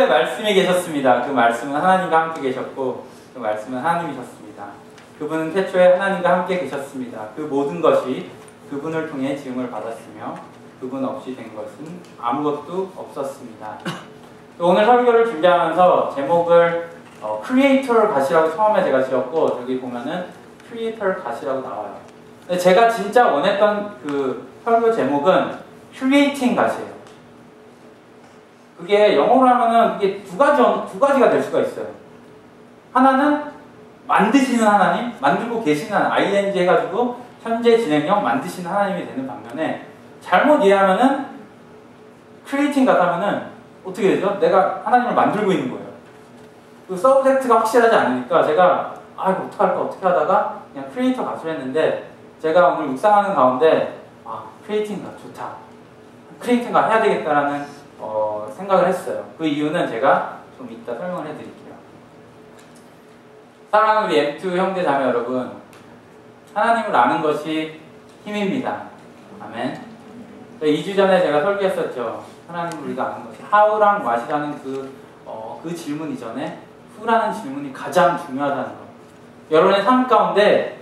말씀이 계셨습니다. 그 말씀은 하나님과 함께 계셨고 그 말씀은 하나님이셨습니다. 그분은 태초에 하나님과 함께 계셨습니다. 그 모든 것이 그분을 통해 지음을 받았으며 그분 없이 된 것은 아무것도 없었습니다. 오늘 설교를 준비하면서 제목을 크리에이터 갓이라고 처음에 제가 지었고 저기 보면은 크리에이터 갓이라고 나와요. 근데 제가 진짜 원했던 그 설교 제목은 크리에이팅 갓이에요. 그게 영어로 하면은 이게 두 가지가 될 수가 있어요. 하나는 만드시는 하나님, 만들고 계시는 하나님, ing 해가지고 현재 진행형 만드시는 하나님이 되는 반면에 잘못 이해하면은 크리에이팅 같다면은 어떻게 되죠? 내가 하나님을 만들고 있는 거예요. 그 서브젝트가 확실하지 않으니까 제가 이거 어떡할까 어떻게 하다가 그냥 크리에이터 가수를 했는데 제가 오늘 묵상하는 가운데 크리에이팅가 좋다. 크리에이팅가 해야 되겠다라는 생각을 했어요. 그 이유는 제가 좀 이따 설명을 해드릴게요. 사랑하는 우리 M2 형제 자매 여러분, 하나님을 아는 것이 힘입니다. 아멘. 2주 전에 제가 설교했었죠. 하나님을 우리가 아는 것이 how랑 what이라는 그 질문 이전에 who라는 질문이 가장 중요하다는 것. 여러분의 삶 가운데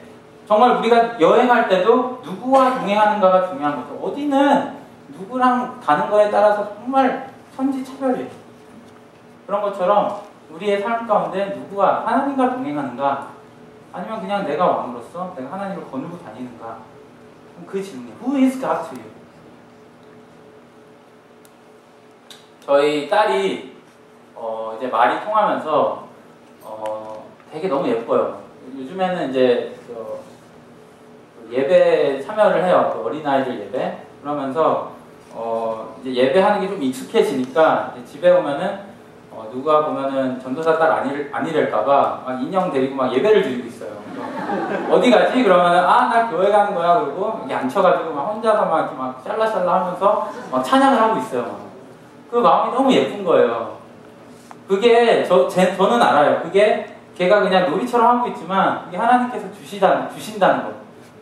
정말 우리가 여행할 때도 누구와 동행하는가가 중요한 거죠. 어디는 누구랑 가는 거에 따라서 정말 천지차별이에요. 그런 것처럼 우리의 삶 가운데 누구와 하나님과 동행하는가 아니면 그냥 내가 왕으로서 내가 하나님을 거느리고 다니는가 그 질문이에요. Who is God to you? 저희 딸이 이제 말이 통하면서 되게 너무 예뻐요. 요즘에는 이제 예배 참여를 해요. 그 어린아이들 예배. 그러면서 이제 예배하는 게 좀 익숙해지니까 집에 오면은 누가 보면은 전도사 딸 아니랄까봐 막 인형 데리고 막 예배를 드리고 있어요. 어디 가지? 그러면은 나 교회 가는 거야. 그러고 이게 앉혀가지고 막 혼자서 막 이렇게 막 샬라샬라 하면서 막 찬양을 하고 있어요. 그 마음이 너무 예쁜 거예요. 그게 저는 알아요. 그게 걔가 그냥 놀이처럼 하고 있지만 그게 하나님께서 주신다는 거.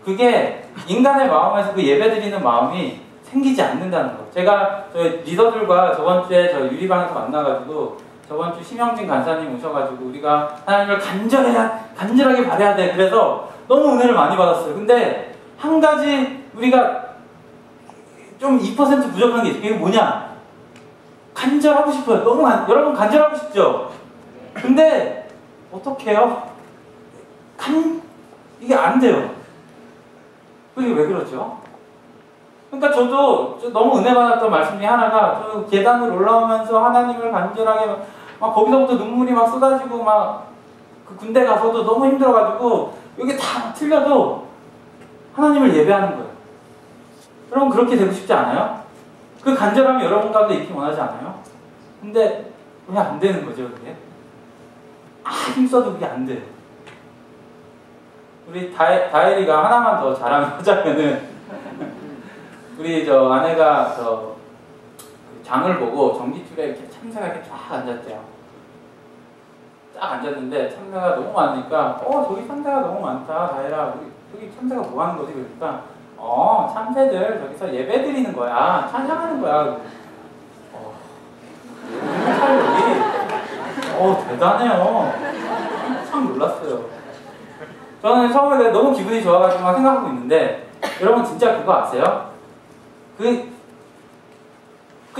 그게 인간의 마음에서 그 예배 드리는 마음이 생기지 않는다는 거. 제가 저희 리더들과 저번 주에 저 유리방에서 만나가지고 저번 주 심영진 간사님 오셔가지고 우리가 하나님을 간절하게 바라야 돼. 그래서 너무 은혜를 많이 받았어요. 근데 한 가지 우리가 좀 2% 부족한 게 있어요. 그게 뭐냐? 간절하고 싶어요. 여러분 간절하고 싶죠? 근데 어떡해요? 이게 안 돼요. 그게 왜 그러죠? 그러니까 저도 너무 은혜 받았던 말씀 중에 하나가 저 계단을 올라오면서 하나님을 간절하게 막 거기서부터 눈물이 막 쏟아지고 막 그 군대 가서도 너무 힘들어가지고 여기 다 틀려도 하나님을 예배하는 거예요. 여러분 그렇게 되고 싶지 않아요? 그 간절함이 여러분 가운데 있기 원하지 않아요? 근데 왜 안 되는 거죠 그게? 힘써도 그게 안 돼요. 우리 다혜리가 하나만 더 자랑하자면은 우리 저 아내가 장을 보고 전기줄에 이렇게 참새가 이렇게 쫙 앉았대요. 딱 앉았는데 참새가 너무 많으니까 저기 참새가 너무 많다 다혜라 저기 참새가 뭐 하는 거지? 그러니까 참새들 저기서 예배 드리는 거야. 찬양하는 거야. 대단해요. 참 놀랐어요. 저는 처음에 너무 기분이 좋아가지고 막 생각하고 있는데 여러분 진짜 그거 아세요? 그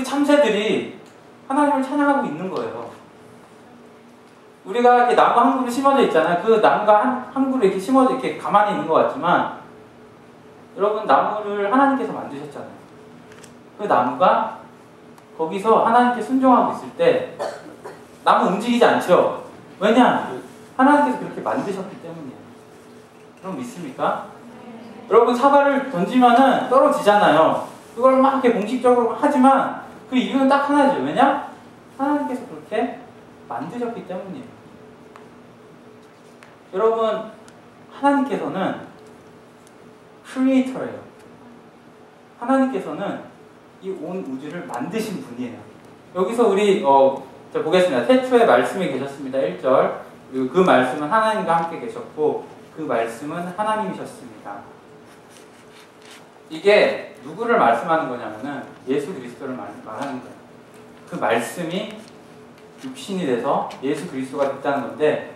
참새들이 하나님을 찬양하고 있는 거예요. 우리가 이렇게 나무 한 그루 심어져 있잖아요. 그 나무가 한 그루 이렇게 심어져 이렇게 가만히 있는 것 같지만 여러분 나무를 하나님께서 만드셨잖아요. 그 나무가 거기서 하나님께 순종하고 있을 때 나무 움직이지 않죠? 왜냐? 하나님께서 그렇게 만드셨기 때문이에요. 여러분 믿습니까? 여러분 사과를 던지면은 떨어지잖아요. 그걸 막 이렇게 공식적으로 하지만 그 이유는 딱 하나죠. 왜냐? 하나님께서 그렇게 만드셨기 때문이에요. 여러분 하나님께서는 크리에이터예요. 하나님께서는 이 온 우주를 만드신 분이에요. 여기서 우리 자 보겠습니다. 태초에 말씀이 계셨습니다. 1절. 그리고 그 말씀은 하나님과 함께 계셨고 그 말씀은 하나님이셨습니다. 이게 누구를 말씀하는 거냐면은 예수 그리스도를 말하는 거예요. 그 말씀이 육신이 돼서 예수 그리스도가 됐다는 건데,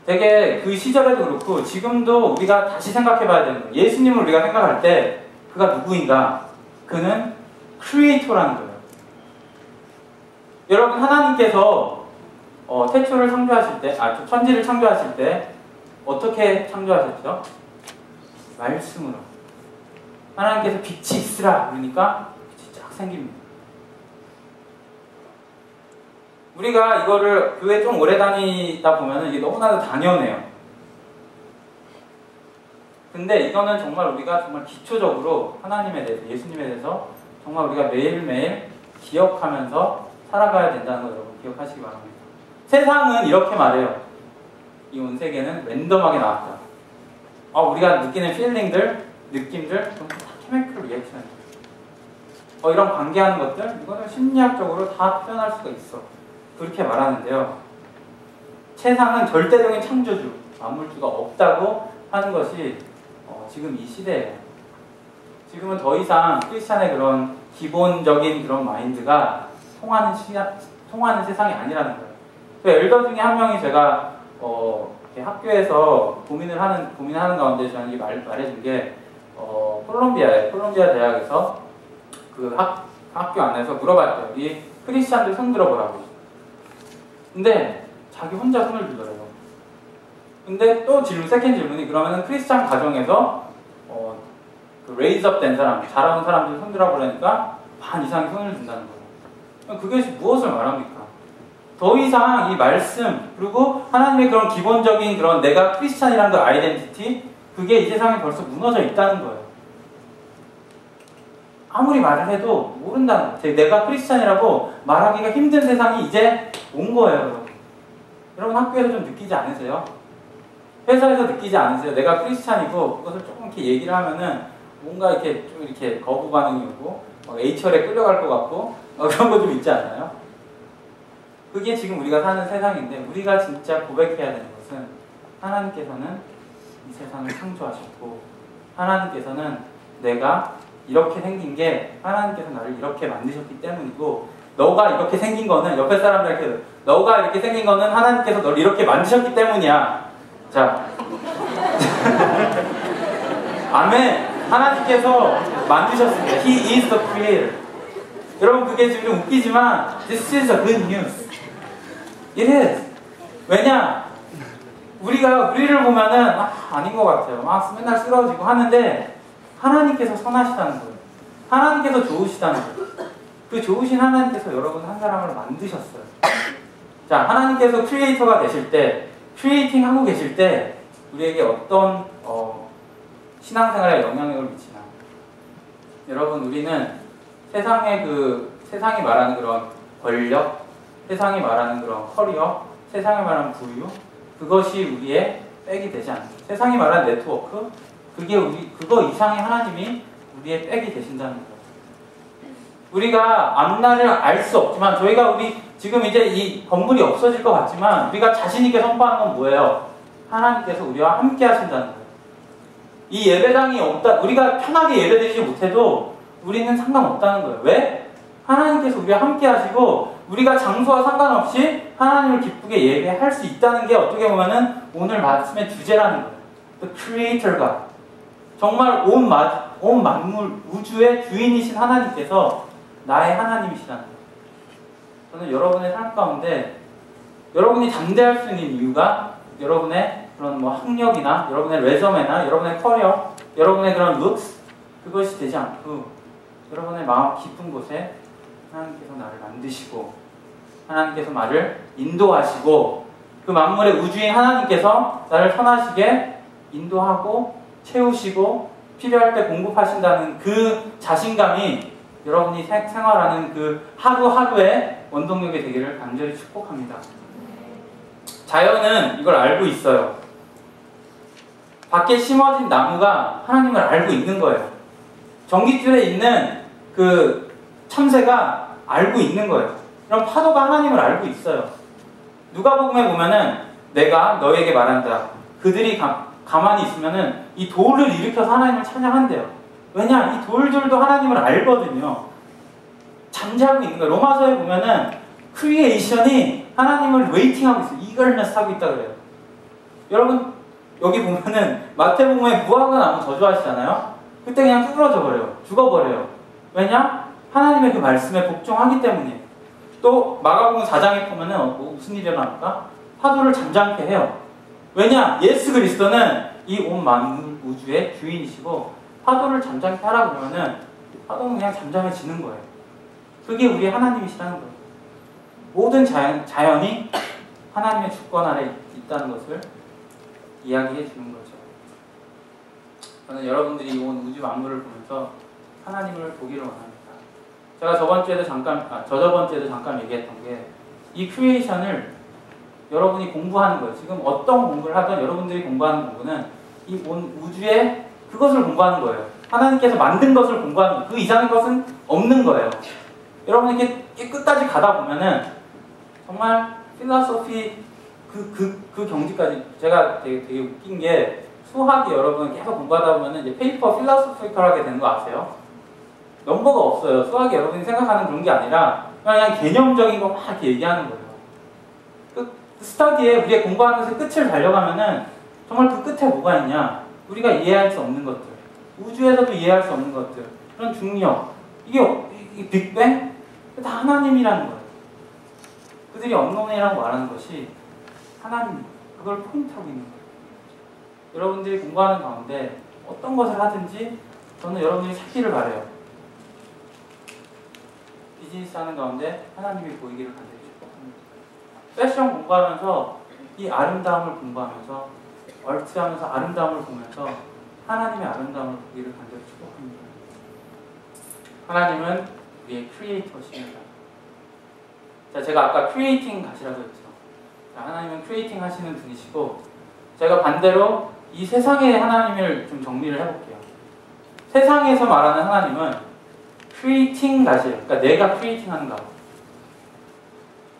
되게 그 시절에도 그렇고 지금도 우리가 다시 생각해 봐야 되는 거예요. 예수님을 우리가 생각할 때 그가 누구인가? 그는 크리에이터라는 거예요. 여러분, 하나님께서 태초를 창조하실 때, 천지를 창조하실 때 어떻게 창조하셨죠? 말씀으로. 하나님께서 빛이 있으라 그러니까 빛이 쫙 생깁니다. 우리가 이거를 교회 좀 오래 다니다 보면 이게 너무나도 당연해요. 근데 이거는 정말 우리가 정말 기초적으로 하나님에 대해서, 예수님에 대해서 정말 우리가 매일매일 기억하면서 살아가야 된다는 거 여러분 기억하시기 바랍니다. 세상은 이렇게 말해요. 이 온 세계는 랜덤하게 나왔다. 우리가 느끼는 필링들, 느낌들, 다 케미컬 리액션이에요. 이런 관계하는 것들, 이거는 심리학적으로 다 표현할 수가 있어. 그렇게 말하는데요. 세상은 절대적인 창조주, 만물주가 없다고 하는 것이 지금 이 시대예요. 지금은 더 이상 크리스찬의 그런 기본적인 그런 마인드가 통하는 세상이 아니라는 거예요. 그 엘더 중에 한 명이 제가 학교에서 고민하는 가운데 저한테 말해준 게 콜롬비아 대학에서 그 학교 안에서 물어봤대요. 이 크리스찬들 손 들어보라고. 근데 자기 혼자 손을 들더래요. 근데 또 세컨 질문이, 그러면은 크리스찬 가정에서 그 레이즈업 된 사람, 자라온 사람들 손 들어보라니까 반 이상이 손을 든다는 거예요. 그것이 무엇을 말합니까? 더 이상 이 말씀, 그리고 하나님의 그런 기본적인 그런 내가 크리스찬이라는 그 아이덴티티, 그게 이 세상에 벌써 무너져 있다는 거예요. 아무리 말을 해도 모른다는 거예요. 내가 크리스찬이라고 말하기가 힘든 세상이 이제 온 거예요. 여러분 학교에서 좀 느끼지 않으세요? 회사에서 느끼지 않으세요? 내가 크리스찬이고 그것을 조금 이렇게 얘기를 하면은 뭔가 이렇게 좀 이렇게 거부 반응이 오고 HR에 끌려갈 것 같고 그런 거 좀 있지 않나요? 그게 지금 우리가 사는 세상인데, 우리가 진짜 고백해야 되는 것은 하나님께서는 이 세상을 창조하셨고, 하나님께서는 내가 이렇게 생긴 게 하나님께서 나를 이렇게 만드셨기 때문이고, 너가 이렇게 생긴 거는, 옆에 사람들한테 너가 이렇게 생긴 거는 하나님께서 너를 이렇게 만드셨기 때문이야. 자 아멘. 하나님께서 만드셨습니다. He is the creator. 여러분, 그게 지금 좀 웃기지만 This is a good news. It is. 왜냐? 우리를 보면은 아닌 것 같아요. 맨날 쓰러지고 하는데 하나님께서 선하시다는 거예요. 하나님께서 좋으시다는 거예요. 그 좋으신 하나님께서 여러분 한 사람을 만드셨어요. 자, 하나님께서 크리에이터가 되실 때, 크리에이팅 하고 계실 때 우리에게 어떤 신앙생활에 영향력을 미치나? 여러분, 우리는 세상이 말하는 그런 권력, 세상이 말하는 그런 커리어, 세상이 말하는 부유, 그것이 우리의 백이 되지 않습니다. 세상이 말하는 네트워크, 그거 이상의 하나님이 우리의 백이 되신다는 거예요. 우리가 앞날을 알 수 없지만, 우리 지금 이제 이 건물이 없어질 것 같지만, 우리가 자신있게 선포하는 건 뭐예요? 하나님께서 우리와 함께 하신다는 거예요. 이 예배당이 없다, 우리가 편하게 예배드리지 못해도 우리는 상관없다는 거예요. 왜? 하나님께서 우리와 함께 하시고, 우리가 장소와 상관없이 하나님을 기쁘게 예배할 수 있다는 게 어떻게 보면은 오늘 말씀의 주제라는 거예요. The Creator가 정말 온 만물, 우주의 주인이신 하나님께서 나의 하나님이시라는 거예요. 저는 여러분의 삶 가운데 여러분이 담대할 수 있는 이유가 여러분의 그런 학력이나 여러분의 레저메나 여러분의 커리어, 여러분의 그런 looks, 그것이 되지 않고 여러분의 마음 깊은 곳에 하나님께서 나를 만드시고, 하나님께서 나를 인도하시고, 그 만물의 우주인 하나님께서 나를 선하시게 인도하고 채우시고 필요할 때 공급하신다는 그 자신감이 여러분이 생활하는 그 하루하루의 원동력이 되기를 간절히 축복합니다. 자연은 이걸 알고 있어요. 밖에 심어진 나무가 하나님을 알고 있는 거예요. 전깃줄에 있는 그 참새가 알고 있는 거예요. 그럼 파도가 하나님을 알고 있어요. 누가복음에 보면은 내가 너에게 말한다. 그들이 가만히 있으면은 이 돌을 일으켜서 하나님을 찬양한대요. 왜냐? 이 돌들도 하나님을 알거든요. 잠자고 있는 거예요. 로마서에 보면은 크리에이션이 하나님을 웨이팅하고 있어요. eagerness 하고 있다 그래요. 여러분 여기 보면은 마태복음에 무화과 나무 저주하시잖아요. 그때 그냥 쭈그러져 버려요. 죽어버려요. 왜냐? 하나님의 그 말씀에 복종하기 때문이에요. 또 마가복음 4장에 보면은 무슨 일이 일어납니까? 파도를 잠잠케 해요. 왜냐? 예수 그리스도는 이 온 만물 우주의 주인이시고 파도를 잠잠케 하라 그러면은 파도는 그냥 잠잠해지는 거예요. 그게 우리 하나님이시라는 거예요. 모든 자연이 하나님의 주권 아래 있다는 것을 이야기해 주는 거죠. 저는 여러분들이 이 온 우주 만물을 보면서 하나님을 보기를 원합니다. 제가 저저번 주에도 잠깐 얘기했던 게 이 크리에이션을 여러분이 공부하는 거예요. 지금 어떤 공부를 하든 여러분들이 공부하는 공부는 이 온 우주의 그것을 공부하는 거예요. 하나님께서 만든 것을 공부하는 거예요. 그 이상의 것은 없는 거예요. 여러분이 이렇게 끝까지 가다 보면은 정말 필라소피 그 경지까지 제가 되게 웃긴 게 수학이 여러분 계속 공부하다 보면은 이제 페이퍼 필라소피컬하게 되는 거 아세요? 넘버가 없어요. 수학이 여러분이 생각하는 그런 게 아니라 그냥 개념적인 거 막 이렇게 얘기하는 거예요. 그 스터디에 우리가 공부하면서 끝을 달려가면은 정말 그 끝에 뭐가 있냐? 우리가 이해할 수 없는 것들, 우주에서도 이해할 수 없는 것들, 그런 중력, 이게 빅뱅? 다 하나님이라는 거예요. 그들이 언론이라고 말하는 것이 하나님, 그걸 포인트하고 있는 거예요. 여러분들이 공부하는 가운데 어떤 것을 하든지 저는 여러분들이 찾기를 바라요. 비즈니스 하는 가운데 하나님이 보이기를 간절히 축복합니다. 패션 공부하면서 이 아름다움을 공부하면서 얼트하면서 아름다움을 보면서 하나님의 아름다움을 보기를 간절히 축복합니다. 하나님은 우리의 크리에이터십니다. 자, 제가 아까 크리에이팅 가시라고 했죠. 자, 하나님은 크리에이팅 하시는 분이시고 제가 반대로 이 세상의 하나님을 좀 정리를 해볼게요. 세상에서 말하는 하나님은 크리에이팅 가시예요. 그러니까 내가 크리에이팅 하는 가.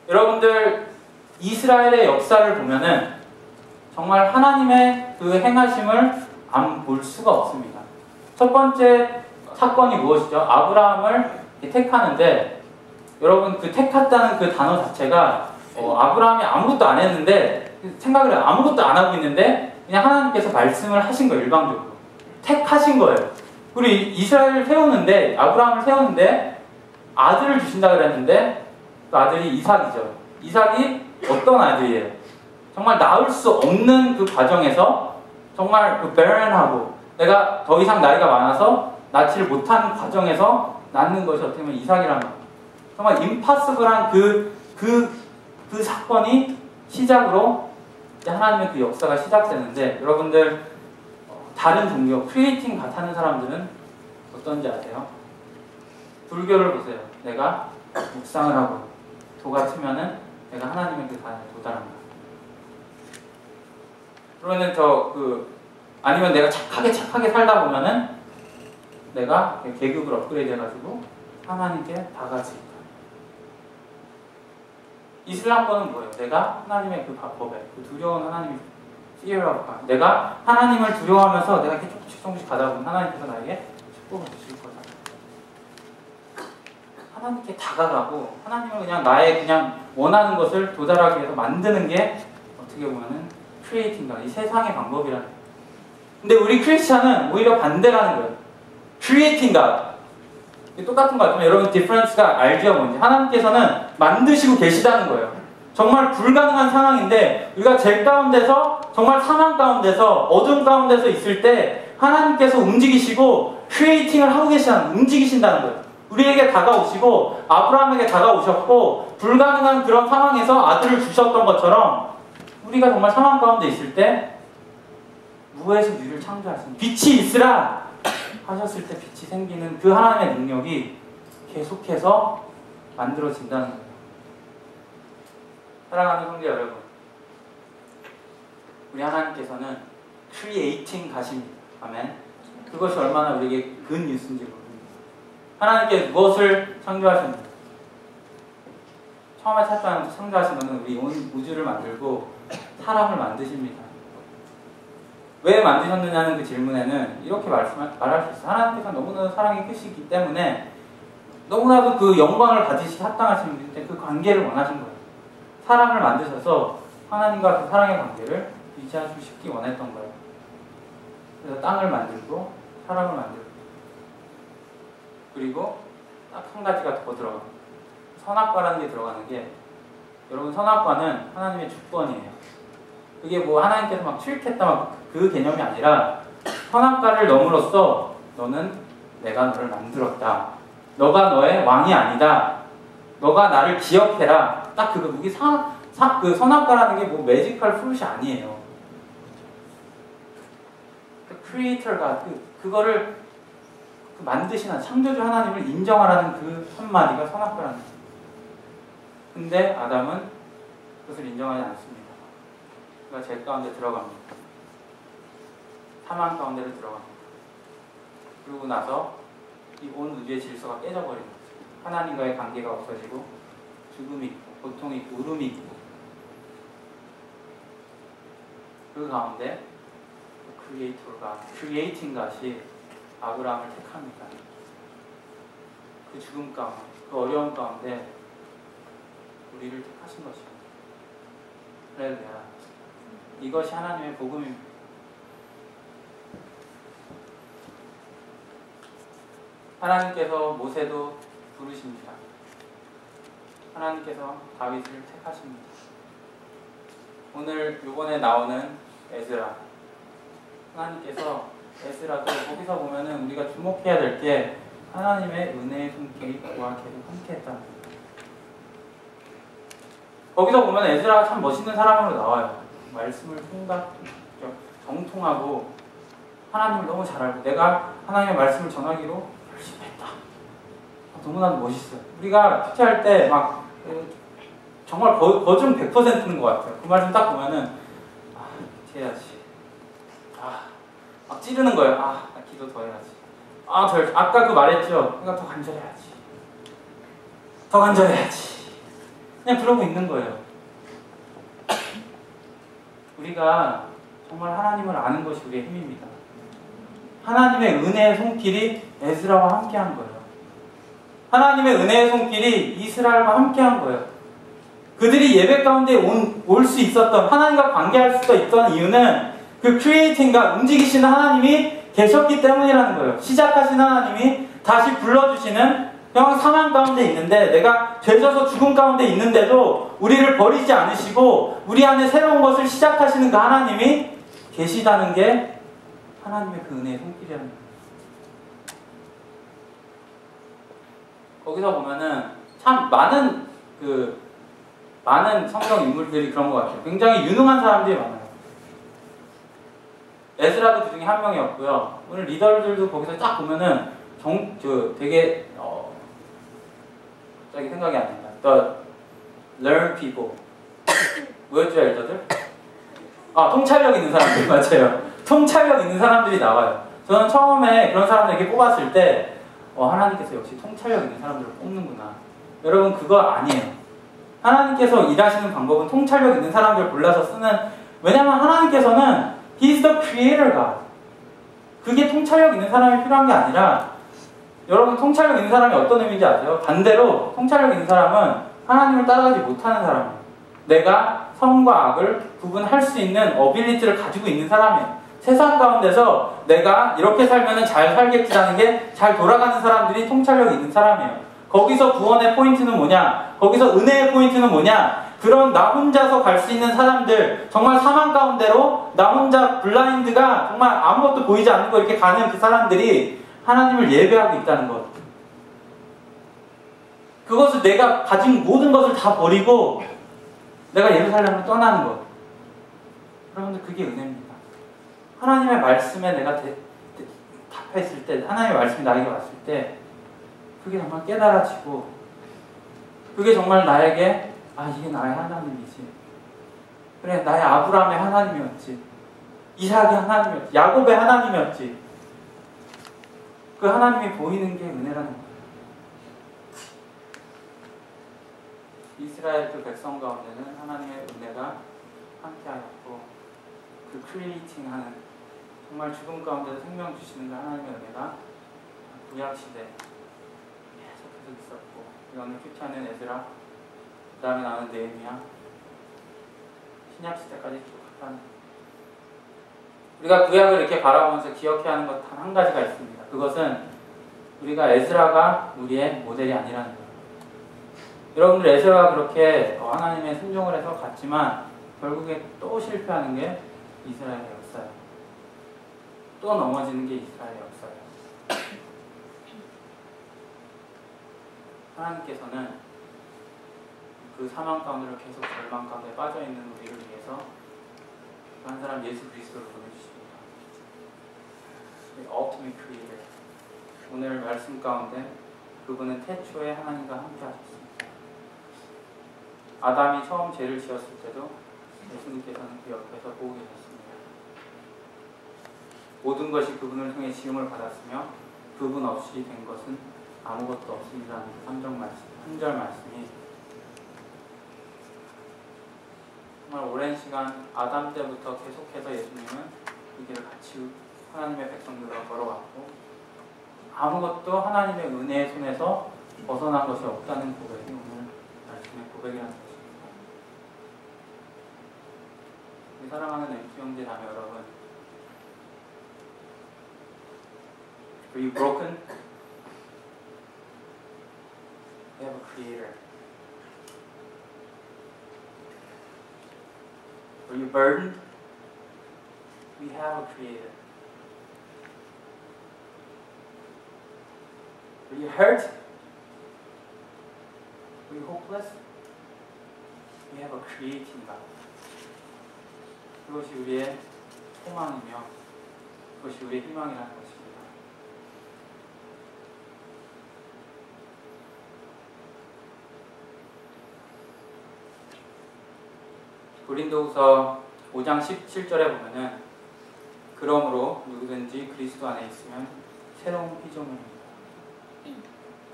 여러분들 이스라엘의 역사를 보면은 정말 하나님의 그 행하심을 안 볼 수가 없습니다. 첫 번째 사건이 무엇이죠? 아브라함을 택하는데 여러분 그 택했다는 그 단어 자체가 아브라함이 아무것도 안 했는데 생각을 해요. 아무것도 안 하고 있는데 그냥 하나님께서 말씀을 하신 거예요. 일방적으로 택하신 거예요. 그리고 이스라엘을 세우는데 아브라함을 세우는데 아들을 주신다 그랬는데 그 아들이 이삭이죠. 이삭이 어떤 아들이에요? 정말 낳을 수 없는 그 과정에서 정말 그 barren하고 내가 더 이상 나이가 많아서 낳지를 못하는 과정에서 낳는 것이 어떻게 보면 이삭이란 말이에요. 정말 임파서블한 그 사건이 시작으로 하나님의 그 역사가 시작되는데 여러분들 다른 종교, 크리에이팅 같다는 사람들은 어떤지 아세요? 불교를 보세요. 내가 묵상을 하고 도가 트면은 내가 하나님의 그 단에 도달한다. 그러면은 아니면 내가 착하게 살다 보면은 내가 계급을 업그레이드 해가지고 하나님께 다가갈 수 있다. 이슬람권은 뭐예요? 내가 하나님의 그 법에, 그 두려운 하나님의 fear of God. 내가 하나님을 두려워하면서 내가 이렇게 조금씩 가다 보면 하나님께서 나에게 축복을 주실 거다. 하나님께 다가가고 하나님을 그냥 나의 그냥 원하는 것을 도달하기 위해서 만드는 게 어떻게 보면은 크리에이팅가 이 세상의 방법이라는 거예요. 근데 우리 크리스찬은 오히려 반대라는 거예요. 크리에이팅가 똑같은 거 같지만 여러분 디퍼런스가 알죠? 뭔지. 하나님께서는 만드시고 계시다는 거예요. 정말 불가능한 상황인데 우리가 죄 가운데서 정말 사망 가운데서 어둠 가운데서 있을 때 하나님께서 움직이시고 크리에이팅을 하고 움직이신다는 거예요. 우리에게 다가오시고 아브라함에게 다가오셨고 불가능한 그런 상황에서 아들을 주셨던 것처럼 우리가 정말 사망 가운데 있을 때 무에서 유를 창조하신 빛이 있으라 하셨을 때 빛이 생기는 그 하나님의 능력이 계속해서 만들어진다는 거예요. 사랑하는 형제 여러분, 우리 하나님께서는 크리에이팅 가십니다. 아멘. 그것이 얼마나 우리에게 근 뉴스인지 모릅니다. 하나님께 무엇을 창조하셨는가? 처음에 창조하신 것은 우리 온 우주를 만들고 사람을 만드십니다. 왜 만드셨느냐는 그 질문에는 이렇게 말할 수 있어요. 하나님께서 너무나도 사랑이 크시기 때문에 너무나도 그 영광을 가지시 합당하신 분인데 그 관계를 원하신 거예요. 사람을 만드셔서 하나님과 그 사랑의 관계를 유지하시고 싶기 원했던 거예요. 그래서 땅을 만들고 사람을 만들고, 그리고 딱 한 가지가 더 들어가요. 선악과라는 게 들어가는 게, 여러분 선악과는 하나님의 주권이에요. 그게 뭐 하나님께서 막 출입했다 막 그 개념이 아니라, 선악과를 넘으로써 너는 내가 너를 만들었다. 너가 너의 왕이 아니다. 너가 나를 기억해라. 딱 그거. 그게 그 선악과라는 게 뭐 매지컬 프루트이 아니에요. 그 크리에이터가 그거를 만드시는 창조주 하나님을 인정하라는 그 한마디가 선악과라는 거예요. 근데 아담은 그것을 인정하지 않습니다. 그가 죄 가운데 들어갑니다. 사망 가운데로 들어갑니다. 그러고 나서 이 온 우주의 질서가 깨져버립니다. 하나님과의 관계가 없어지고 죽음이 있고 고통이 있고 울음이 있고, 그 가운데 크리에이터가 크리에이팅 것이 아브라함을 택합니다. 그 죽음 가운데, 그 어려움 가운데 우리를 택하신 것입니다. 할렐루야. 이것이 하나님의 복음입니다. 하나님께서 모세도 부르십니다. 하나님께서 다윗을 택하십니다. 오늘 이번에 나오는 에스라, 하나님께서 에스라도 거기서 보면은 우리가 주목해야 될 게 하나님의 은혜의 손길이 그와 계속 함께했다는 거예요. 거기서 보면 에스라가 참 멋있는 사람으로 나와요. 말씀을 정통하고 하나님을 너무 잘 알고 내가 하나님의 말씀을 전하기로 열심히 했다. 너무나도 멋있어요. 우리가 큐티할 때 막 정말 거중 100%는 것 같아요. 그 말씀 딱 보면은 해야지. 막 찌르는 거예요. 나 기도 더 해야지. 아까 그 말했죠. 내가 더 간절해야지. 더 간절해야지. 그냥 그러고 있는 거예요. 우리가 정말 하나님을 아는 것이 우리의 힘입니다. 하나님의 은혜의 손길이 에스라와 함께한 거예요. 하나님의 은혜의 손길이 이스라엘과 함께한 거예요. 그들이 예배 가운데 올 수 있었던, 하나님과 관계할 수 있던 이유는 그 크리에이팅과 움직이시는 하나님이 계셨기 때문이라는 거예요. 시작하신 하나님이 다시 불러주시는, 형 사망 가운데 있는데, 내가 죄져서 죽음 가운데 있는데도 우리를 버리지 않으시고 우리 안에 새로운 것을 시작하시는 그 하나님이 계시다는 게 하나님의 그 은혜의 손길이라는 거예요. 거기서 보면은 참 많은 성경 인물들이 그런 것 같아요. 굉장히 유능한 사람들이 많아요. 에스라도 그 중에 한 명이었고요. 오늘 리더들도 거기서 딱 보면은 되게 갑자기 생각이 안 난다. The learned people. 뭐였죠, 엘더들? 통찰력 있는 사람들. 맞아요. 통찰력 있는 사람들이 나와요. 저는 처음에 그런 사람들 이렇게 뽑았을 때 하나님께서 역시 통찰력 있는 사람들을 뽑는구나. 여러분, 그거 아니에요. 하나님께서 일하시는 방법은 통찰력 있는 사람들을 골라서 쓰는, 왜냐면 하나님께서는 He is the creator God. 그게 통찰력 있는 사람이 필요한 게 아니라, 여러분 통찰력 있는 사람이 어떤 의미인지 아세요? 반대로 통찰력 있는 사람은 하나님을 따라가지 못하는 사람이에요. 내가 선과 악을 구분할 수 있는 어빌리티를 가지고 있는 사람이에요. 세상 가운데서 내가 이렇게 살면 잘 살겠지라는 게 잘 돌아가는 사람들이 통찰력이 있는 사람이에요. 거기서 구원의 포인트는 뭐냐? 거기서 은혜의 포인트는 뭐냐? 그런 나 혼자서 갈 수 있는 사람들, 정말 사망 가운데로 나 혼자 블라인드가 정말 아무것도 보이지 않는 거 이렇게 가는 그 사람들이 하나님을 예배하고 있다는 것. 그것을 내가 가진 모든 것을 다 버리고 내가 예루살렘으로 떠나는 것. 여러분들, 그게 은혜입니다. 하나님의 말씀에 내가 답했을 때, 하나님의 말씀이 나에게 왔을 때 그게 정말 깨달아지고, 그게 정말 나에게 이게 나의 하나님이지. 그래, 나의 아브라함의 하나님이었지. 이삭의 하나님이었지. 야곱의 하나님이었지. 그 하나님이 보이는 게 은혜라는 거예요. 이스라엘 그 백성 가운데는 하나님의 은혜가 함께하였고, 그 크리에이팅하는, 정말 죽음 가운데서 생명 주시는 그 하나님의 은혜가 구약시대 계속해서 있었고, 오늘 큐티하는 에스라, 그 다음에 나오는 느헤미야, 신약 시대까지 기록했다는 거예요. 우리가 구약을 이렇게 바라보면서 기억해야 하는 것 단 한 가지가 있습니다. 그것은 우리가 에스라가 우리의 모델이 아니라는 거예요. 여러분들 에스라가 그렇게 하나님의 순종을 해서 갔지만 결국에 또 실패하는 게 이스라엘의 역사예요. 또 넘어지는 게 이스라엘의 역사예요. 하나님께서는 그 사망 가운데로 계속 절망 가운데 빠져있는 우리를 위해서 한 사람 예수 그리스도를 보내주십니다. The ultimate creator. 오늘 말씀 가운데 그분은 태초에 하나님과 함께 하셨습니다. 아담이 처음 죄를 지었을 때도 예수님께서는 그 옆에서 보고 계셨습니다. 모든 것이 그분을 통해 지음을 받았으며 그분 없이 된 것은 아무것도 없습니다라는 3절 말씀이 정말 오랜 시간 아담 때부터 계속해서 예수님은 이 길을 같이 하나님의 백성들과 걸어왔고 아무것도 하나님의 은혜의 손에서 벗어난 것이 없다는 고백이 오늘 말씀의 고백이라는 것입니다. 우리 사랑하는 MT 형제 자매 여러분, Are you broken? We have a creator. Are you burdened? We have a creator. Are you hurt? Are you hopeless? We have a creating God. 그것이 우리의 소망이며 그것이 우리의 희망이라는 것입니다. 고린도후서 5장 17절에 보면은 그러므로 누구든지 그리스도 안에 있으면 새로운 피조물입니다.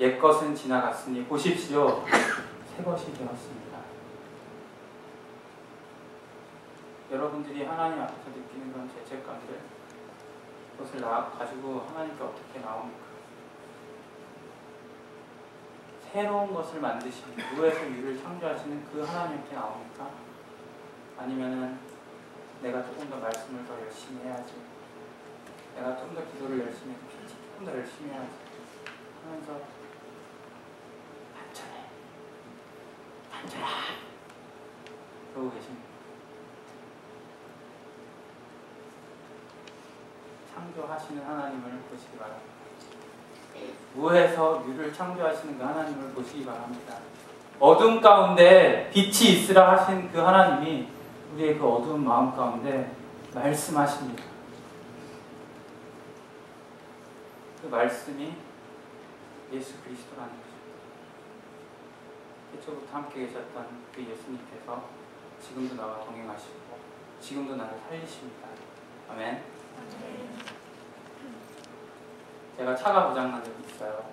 옛것은 지나갔으니 보십시오 새 것이 되었습니다. 여러분들이 하나님 앞에서 느끼는 그런 죄책감들 그것을 가지고 하나님께 어떻게 나옵니까? 새로운 것을 만드시는 무에서 유를 창조하시는 그 하나님께 나옵니까? 아니면은 내가 조금 더 말씀을 더 열심히 해야지, 내가 좀 더 기도를 열심히 해서 조금 더 열심히 해야지 하면서 반전해 그러고 계십니다. 창조하시는 하나님을 보시기 바랍니다. 무에서 유를 창조하시는 그 하나님을 보시기 바랍니다. 어둠 가운데 빛이 있으라 하신 그 하나님이 우리의 그 어두운 마음 가운데 말씀하십니다. 그 말씀이 예수 그리스도라는 것입니다. 태초부터 함께 계셨던 그 예수님께서 지금도 나와 동행하시고 지금도 나를 살리십니다. 아멘. 제가 차가 고장난 적이 있어요.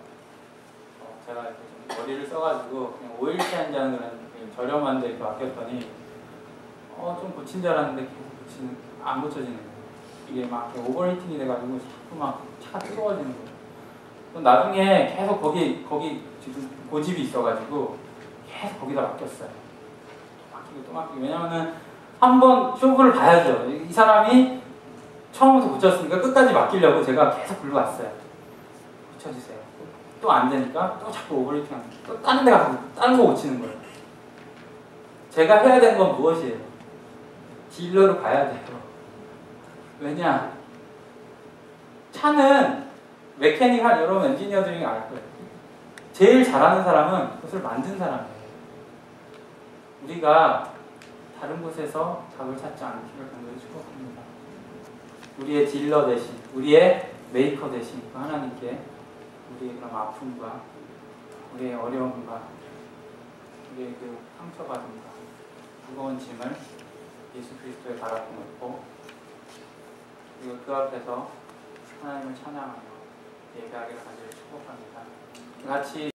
제가 이렇게 좀 머리를 써가지고 그냥 오일치 한다는 그런 저렴한 데 맡겼더니 좀 고친 줄 알았는데 계속 안 고쳐지는 거예요. 이게 막 오버히팅이 돼가지고 자꾸 막 차가 뜨거워지는 거예요. 나중에 계속 거기 지금 고집이 있어가지고 계속 거기다 맡겼어요. 또 맡기고. 왜냐면은 한번 쇼부를 봐야죠. 이 사람이 처음부터 고쳤으니까 끝까지 맡기려고 제가 계속 불러왔어요. 고쳐주세요. 또 안 되니까 또 자꾸 오버히팅 하는 거예요. 또 다른 데 가서 다른 거 고치는 거예요. 제가 해야 되는 건 무엇이에요? 딜러로 가야 돼요. 왜냐? 차는 메케닉한 여러분 엔지니어들이 알 거예요. 제일 잘하는 사람은 그것을 만든 사람이에요. 우리가 다른 곳에서 답을 찾지 않기를 간절히 축복합니다. 우리의 딜러 대신, 우리의 메이커 대신 그 하나님께 우리의 그런 아픔과 우리의 어려움과 우리의 그 상처받음과 무거운 짐을 예수 그리스도의 발 앞에 놓고 그리고 그 앞에서 하나님을 찬양하며 예배하기를 간절히 축복합니다. 같이